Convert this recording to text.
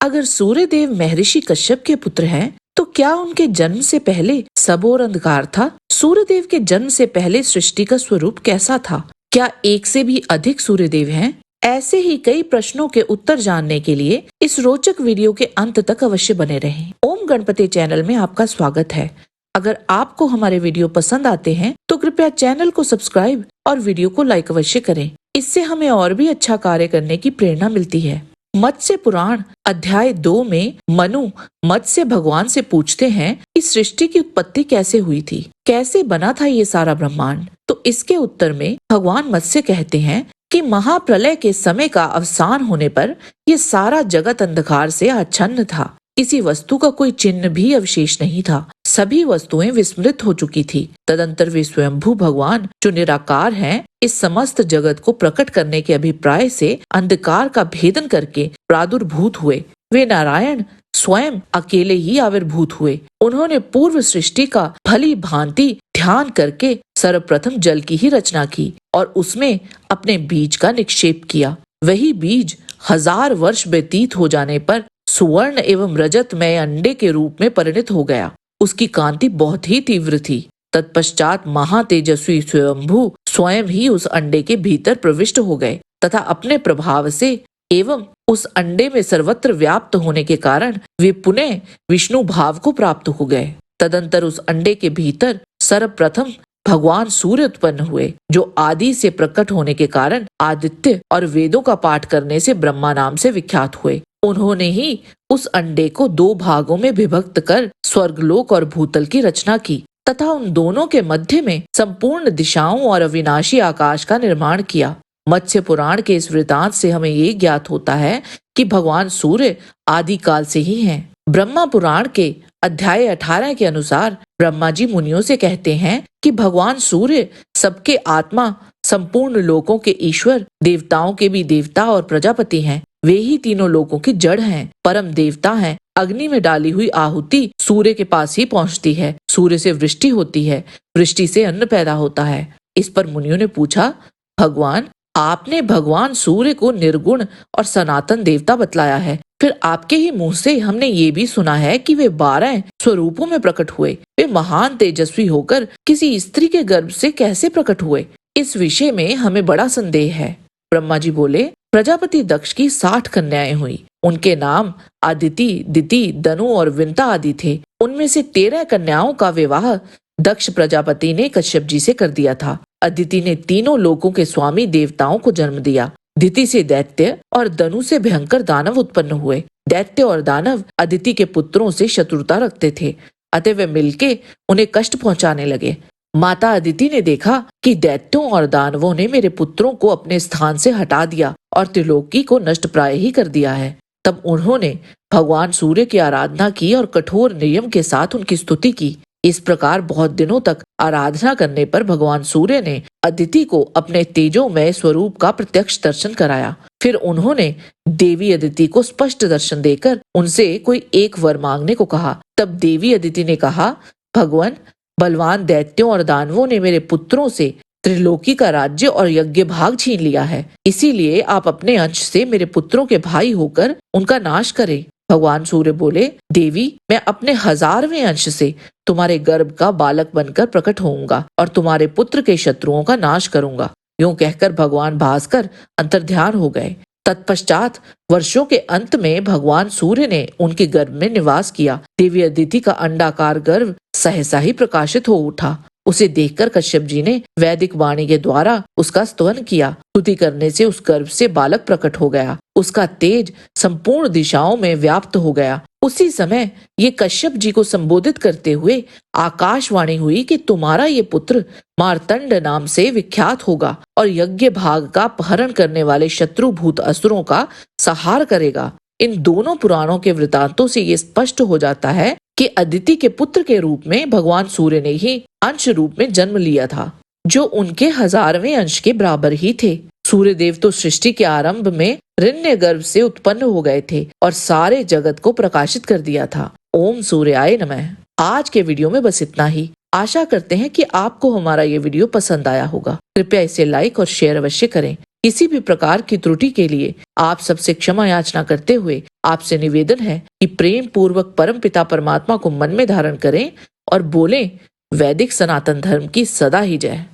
अगर सूर्यदेव महर्षि कश्यप के पुत्र हैं, तो क्या उनके जन्म से पहले सब और अंधकार था? सूर्यदेव के जन्म से पहले सृष्टि का स्वरूप कैसा था? क्या एक से भी अधिक सूर्यदेव हैं? ऐसे ही कई प्रश्नों के उत्तर जानने के लिए इस रोचक वीडियो के अंत तक अवश्य बने रहें। ओम गणपति चैनल में आपका स्वागत है। अगर आपको हमारे वीडियो पसंद आते हैं तो कृपया चैनल को सब्सक्राइब और वीडियो को लाइक अवश्य करें। इससे हमें और भी अच्छा कार्य करने की प्रेरणा मिलती है। मत्स्य पुराण अध्याय 2 में मनु मत्स्य भगवान से पूछते हैं कि सृष्टि की उत्पत्ति कैसे हुई थी, कैसे बना था ये सारा ब्रह्मांड। तो इसके उत्तर में भगवान मत्स्य कहते हैं कि महाप्रलय के समय का अवसान होने पर ये सारा जगत अंधकार से आच्छन्न था। किसी वस्तु का कोई चिन्ह भी अवशेष नहीं था। सभी वस्तुएं विस्मृत हो चुकी थी। तदंतर वे स्वयंभू भगवान जो निराकार हैं, इस समस्त जगत को प्रकट करने के अभिप्राय से अंधकार का भेदन करके प्रादुर्भूत हुए। वे नारायण स्वयं अकेले ही आविर्भूत हुए। उन्होंने पूर्व सृष्टि का भली भांति ध्यान करके सर्वप्रथम जल की ही रचना की और उसमें अपने बीज का निक्षेप किया। वही बीज 1000 वर्ष व्यतीत हो जाने पर सुवर्ण एवं रजतमय अंडे के रूप में परिणत हो गया। उसकी कांति बहुत ही तीव्र थी। तत्पश्चात महातेजस्वी स्वयंभू स्वयं ही उस अंडे के भीतर प्रविष्ट हो गए तथा अपने प्रभाव से एवं उस अंडे में सर्वत्र व्याप्त होने के कारण वे पुनः विष्णु भाव को प्राप्त हो गए। तदंतर उस अंडे के भीतर सर्वप्रथम भगवान सूर्य उत्पन्न हुए, जो आदि से प्रकट होने के कारण आदित्य और वेदों का पाठ करने से ब्रह्मा नाम से विख्यात हुए। उन्होंने ही उस अंडे को 2 भागों में विभक्त कर स्वर्गलोक और भूतल की रचना की तथा उन दोनों के मध्य में संपूर्ण दिशाओं और अविनाशी आकाश का निर्माण किया। मत्स्य पुराण के इस वृतांत से हमें ये ज्ञात होता है कि भगवान सूर्य आदि काल से ही हैं। ब्रह्मा पुराण के अध्याय 18 के अनुसार ब्रह्मा जी मुनियों से कहते हैं कि भगवान सूर्य सबके आत्मा, संपूर्ण लोकों के ईश्वर, देवताओं के भी देवता और प्रजापति हैं। वे ही तीनों लोकों की जड़ हैं, परम देवता हैं। अग्नि में डाली हुई आहुति सूर्य के पास ही पहुंचती है। सूर्य से वृष्टि होती है, वृष्टि से अन्न पैदा होता है। इस पर मुनियों ने पूछा, भगवान आपने भगवान सूर्य को निर्गुण और सनातन देवता बतलाया है, फिर आपके ही मुंह से हमने ये भी सुना है कि वे 12 स्वरूपों में प्रकट हुए। वे महान तेजस्वी होकर किसी स्त्री के गर्भ से कैसे प्रकट हुए? इस विषय में हमें बड़ा संदेह है। ब्रह्मा जी बोले, प्रजापति दक्ष की 60 कन्याएं हुई। उनके नाम अदिति, दिति, दनु और विंता आदि थे। उनमें से 13 कन्याओं का विवाह दक्ष प्रजापति ने कश्यप जी से कर दिया था। अदिति ने तीनों लोकों के स्वामी देवताओं को जन्म दिया। दिति से दैत्य और दनु से भयंकर दानव उत्पन्न हुए। दैत्य और दानव अदिति के पुत्रों से शत्रुता रखते थे, अतः वे मिलके उन्हें कष्ट पहुंचाने लगे। माता अदिति ने देखा कि दैत्यों और दानवों ने मेरे पुत्रों को अपने स्थान से हटा दिया और त्रिलोकी को नष्ट प्राय ही कर दिया है। तब उन्होंने भगवान सूर्य की आराधना की और कठोर नियम के साथ उनकी स्तुति की। इस प्रकार बहुत दिनों तक आराधना करने पर भगवान सूर्य ने अदिति को अपने तेजोमय स्वरूप का प्रत्यक्ष दर्शन कराया। फिर उन्होंने देवी अदिति को स्पष्ट दर्शन देकर उनसे कोई एक वर मांगने को कहा। तब देवी अदिति ने कहा, भगवान बलवान दैत्यों और दानवों ने मेरे पुत्रों से त्रिलोकी का राज्य और यज्ञ भाग छीन लिया है, इसीलिए आप अपने अंश से मेरे पुत्रों के भाई होकर उनका नाश करें। भगवान सूर्य बोले, देवी मैं अपने 1000वें अंश से तुम्हारे गर्भ का बालक बनकर प्रकट होऊंगा और तुम्हारे पुत्र के शत्रुओं का नाश करूंगा। यूं कहकर भगवान भास्कर अंतर्ध्यान हो गए। तत्पश्चात वर्षों के अंत में भगवान सूर्य ने उनके गर्भ में निवास किया। देवी अदिति का अंडाकार गर्भ सहसा ही प्रकाशित हो उठा। उसे देखकर कश्यप जी ने वैदिक वाणी के द्वारा उसका स्तवन किया। स्तुति करने से उस गर्भ से बालक प्रकट हो गया। उसका तेज संपूर्ण दिशाओं में व्याप्त हो गया। उसी समय ये कश्यप जी को संबोधित करते हुए आकाशवाणी हुई कि तुम्हारा ये पुत्र मार्तंड नाम से विख्यात होगा और यज्ञ भाग का अपहरण करने वाले शत्रुभूत असुरों का संहार करेगा। इन दोनों पुराणों के वृतांतों से ये स्पष्ट हो जाता है कि अदिति के पुत्र के रूप में भगवान सूर्य ने ही अंश रूप में जन्म लिया था, जो उनके 1000वें अंश के बराबर ही थे। सूर्यदेव तो सृष्टि के आरंभ में हिरण्य गर्भ से उत्पन्न हो गए थे और सारे जगत को प्रकाशित कर दिया था। ओम सूर्याय नमः। आज के वीडियो में बस इतना ही। आशा करते हैं कि आपको हमारा ये वीडियो पसंद आया होगा। कृपया इसे लाइक और शेयर अवश्य करें। किसी भी प्रकार की त्रुटि के लिए आप सबसे क्षमा याचना करते हुए आपसे निवेदन है कि प्रेम पूर्वक परम पिता परमात्मा को मन में धारण करें और बोलें, वैदिक सनातन धर्म की सदा ही जय।